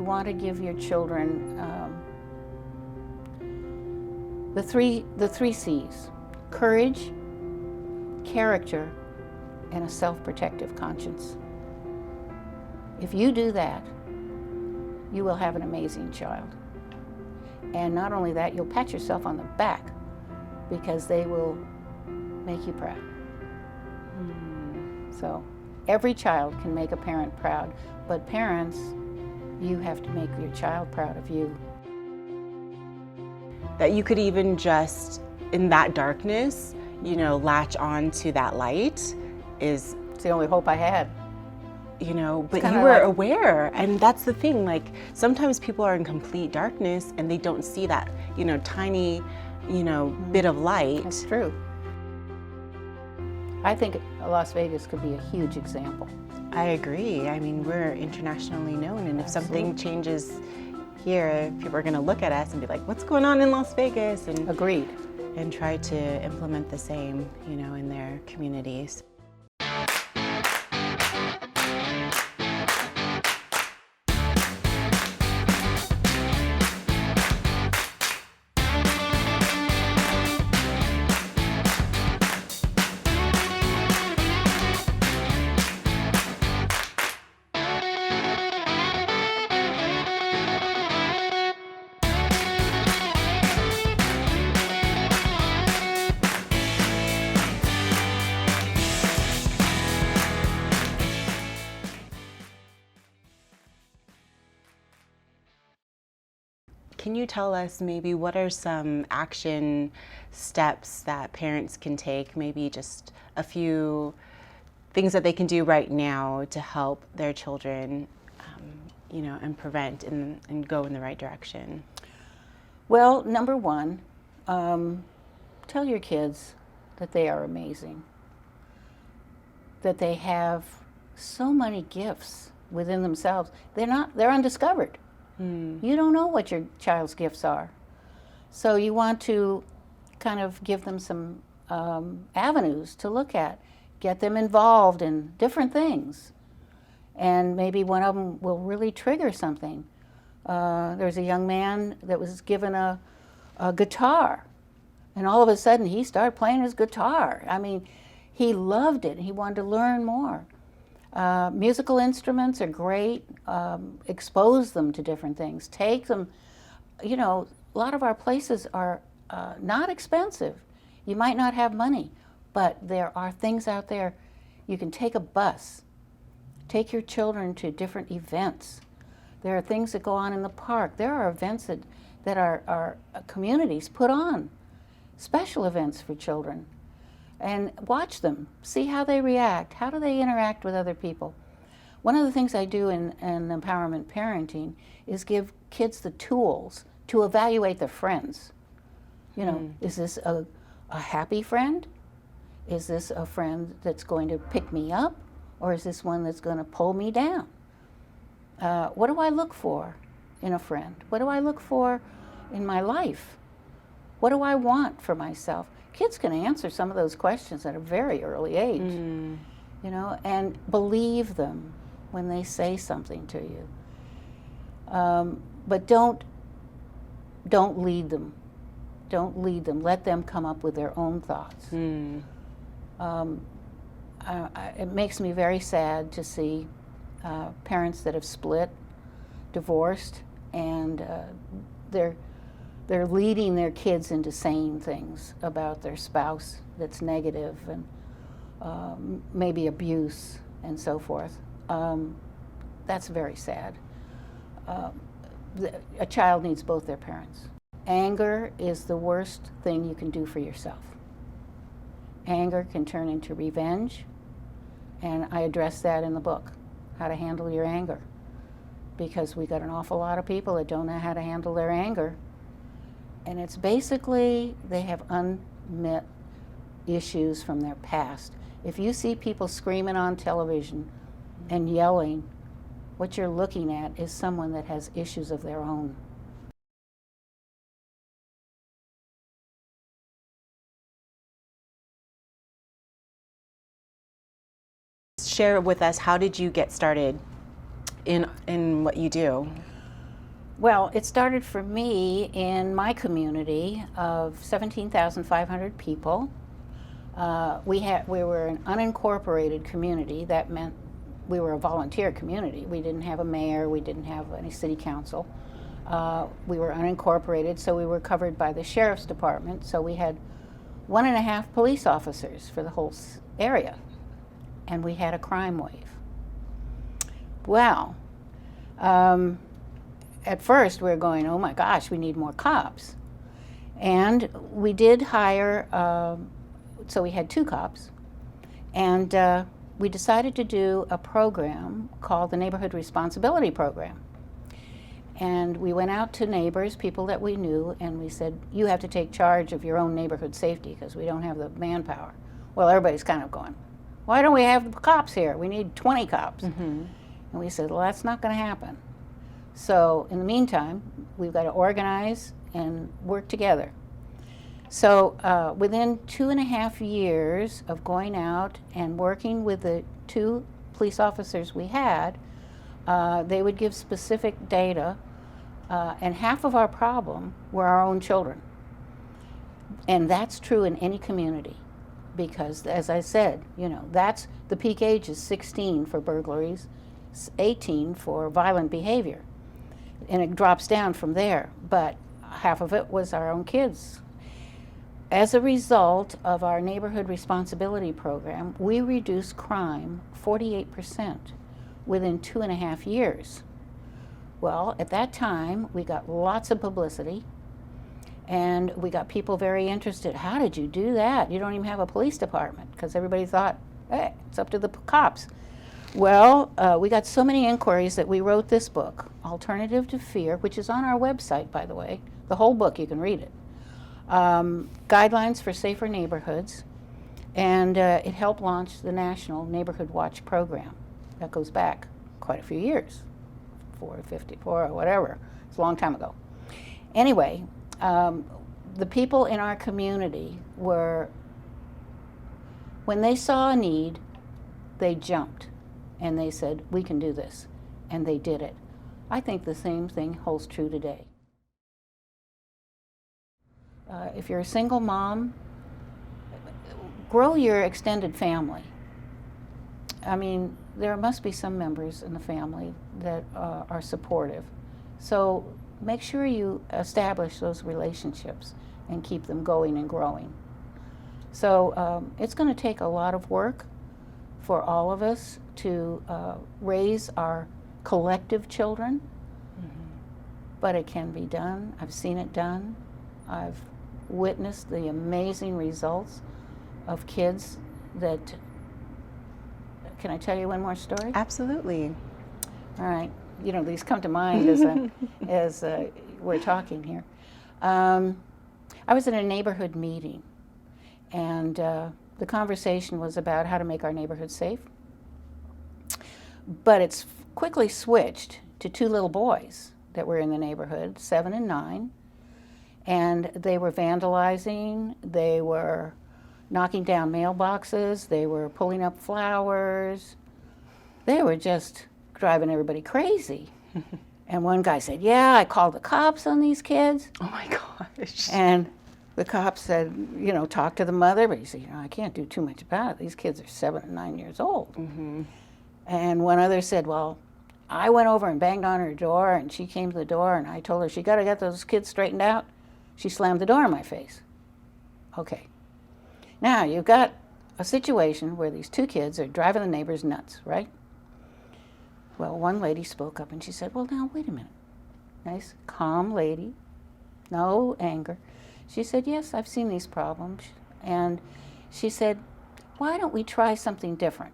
want to give your children the three C's: courage, character, and a self-protective conscience. If you do that, you will have an amazing child. And not only that, you'll pat yourself on the back because they will make you proud. So every child can make a parent proud, but parents, you have to make your child proud of you. That you could even just, in that darkness, you know, latch on to that light is... It's the only hope I had. You know, but you were aware, and that's the thing, like, sometimes people are in complete darkness and they don't see that, you know, tiny, you know, bit of light. That's true. I think Las Vegas could be a huge example. I agree. I mean, we're internationally known, and if something changes here, people are going to look at us and be like, what's going on in Las Vegas? And agreed. And try to implement the same, you know, in their communities. Can you tell us maybe what are some action steps that parents can take, maybe just a few things that they can do right now to help their children, you know, and prevent and go in the right direction? Well, number one, tell your kids that they are amazing, that they have so many gifts within themselves. They're undiscovered. You don't know what your child's gifts are. So you want to kind of give them some avenues to look at, get them involved in different things. And maybe one of them will really trigger something. There's a young man that was given a guitar, and all of a sudden he started playing his guitar. I mean, he loved it. He wanted to learn more. Musical instruments are great. Expose them to different things. Take them, you know, a lot of our places are not expensive. You might not have money, but there are things out there. You can take a bus, take your children to different events. There are things that go on in the park. There are events that our communities put on, special events for children. And watch them, see how they react. How do they interact with other people? One of the things I do in empowerment parenting is give kids the tools to evaluate their friends. You know, is this a happy friend? Is this a friend that's going to pick me up? Or is this one that's going to pull me down? What do I look for in a friend? What do I look for in my life? What do I want for myself? Kids can answer some of those questions at a very early age, you know, and believe them when they say something to you. But don't lead them. Don't lead them. Let them come up with their own thoughts. It makes me very sad to see parents that have split, divorced, and they're leading their kids into saying things about their spouse that's negative, and maybe abuse and so forth. That's very sad. A child needs both their parents. Anger is the worst thing you can do for yourself. Anger can turn into revenge, and I address that in the book, how to handle your anger, because we got an awful lot of people that don't know how to handle their anger. And it's basically they have unmet issues from their past. If you see people screaming on television and yelling, what you're looking at is someone that has issues of their own. Share with us, how did you get started in what you do? Well, it started for me in my community of 17,500 people. We were an unincorporated community. That meant we were a volunteer community. We didn't have a mayor. We didn't have any city council. We were unincorporated, so we were covered by the sheriff's department. So we had 1.5 police officers for the whole area, and we had a crime wave. Well, at first we were going, oh my gosh, we need more cops. And we did hire, so we had 2 cops, and we decided to do a program called the Neighborhood Responsibility Program. And we went out to neighbors, people that we knew, and we said, you have to take charge of your own neighborhood safety because we don't have the manpower. Well, everybody's kind of going, why don't we have cops here? We need 20 cops. Mm-hmm. And we said, well, that's not going to happen. So in the meantime, we've got to organize and work together. So within 2.5 years of going out and working with the 2 police officers we had, they would give specific data, and half of our problem were our own children. And that's true in any community because, as I said, that's the peak age is 16 for burglaries, 18 for violent behavior. And it drops down from there, but half of it was our own kids. As a result of our neighborhood responsibility program, we reduced crime 48% within 2.5 years. Well, at that time, we got lots of publicity, and we got people very interested. How did you do that? You don't even have a police department, because everybody thought, hey, it's up to the cops. Well, we got so many inquiries that we wrote this book, Alternative to Fear, which is on our website, by the way. The whole book, you can read it. Guidelines for Safer Neighborhoods, and it helped launch the National Neighborhood Watch program. That goes back quite a few years, 54 or whatever. It's a long time ago. Anyway, the people in our community were, when they saw a need, they jumped. And they said, we can do this. And they did it. I think the same thing holds true today. If you're a single mom, grow your extended family. I mean, there must be some members in the family that are supportive. So make sure you establish those relationships and keep them going and growing. So it's going to take a lot of work for all of us to raise our collective children, but it can be done. I've seen it done. I've witnessed the amazing results of kids that, can I tell you one more story? Absolutely. All right. These come to mind as we're talking here. I was in a neighborhood meeting, and the conversation was about how to make our neighborhood safe. But it's quickly switched to 2 little boys that were in the neighborhood, 7 and 9. And they were vandalizing, they were knocking down mailboxes, they were pulling up flowers. They were just driving everybody crazy. And one guy said, yeah, I called the cops on these kids. Oh my gosh. And the cops said, talk to the mother, but he said, I can't do too much about it. These kids are 7 and 9 years old. Mm-hmm. And one other said, well, I went over and banged on her door, and she came to the door, and I told her, she got to get those kids straightened out. She slammed the door in my face. Okay. Now, you've got a situation where these 2 kids are driving the neighbors nuts, right? Well, one lady spoke up, and she said, well, now, wait a minute. Nice, calm lady, no anger. She said, yes, I've seen these problems. And she said, why don't we try something different?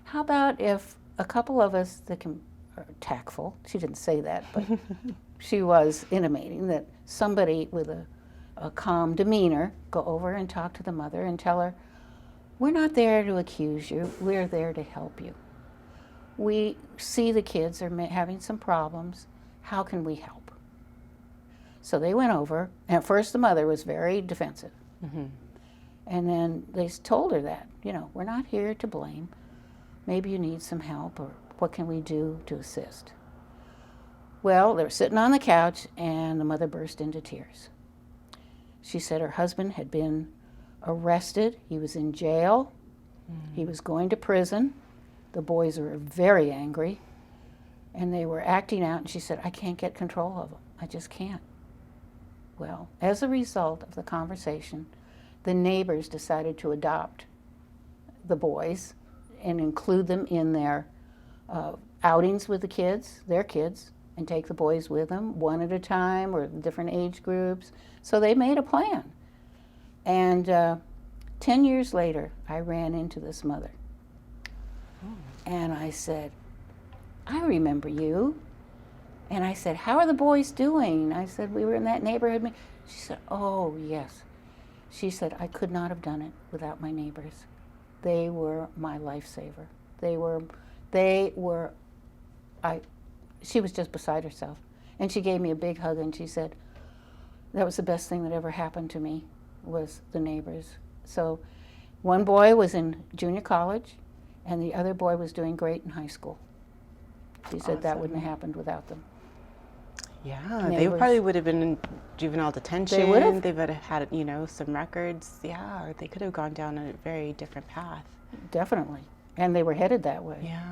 How about if a couple of us that are tactful, she didn't say that, but she was intimating that somebody with a calm demeanor go over and talk to the mother and tell her, we're not there to accuse you, we're there to help you. We see the kids are having some problems, how can we help? So they went over, and at first the mother was very defensive. Mm-hmm. And then they told her that, we're not here to blame. Maybe you need some help, or what can we do to assist? Well, they were sitting on the couch, and the mother burst into tears. She said her husband had been arrested. He was in jail. He was going to prison. The boys were very angry, and they were acting out, and she said, I can't get control of them. I just can't. Well, as a result of the conversation, the neighbors decided to adopt the boys and include them in their outings with the kids, their kids, and take the boys with them one at a time or different age groups. So they made a plan. And 10 years later, I ran into this mother. And I said, I remember you. And I said, how are the boys doing? I said, we were in that neighborhood. She said, oh, yes. She said, I could not have done it without my neighbors. They were my lifesaver. She was just beside herself. And she gave me a big hug, and she said, that was the best thing that ever happened to me, was the neighbors. So one boy was in junior college, and the other boy was doing great in high school. She said that wouldn't have happened without them. Yeah, they probably would have been in juvenile detention. They would have. They would have had, some records. Yeah, they could have gone down a very different path. Definitely. And they were headed that way. Yeah.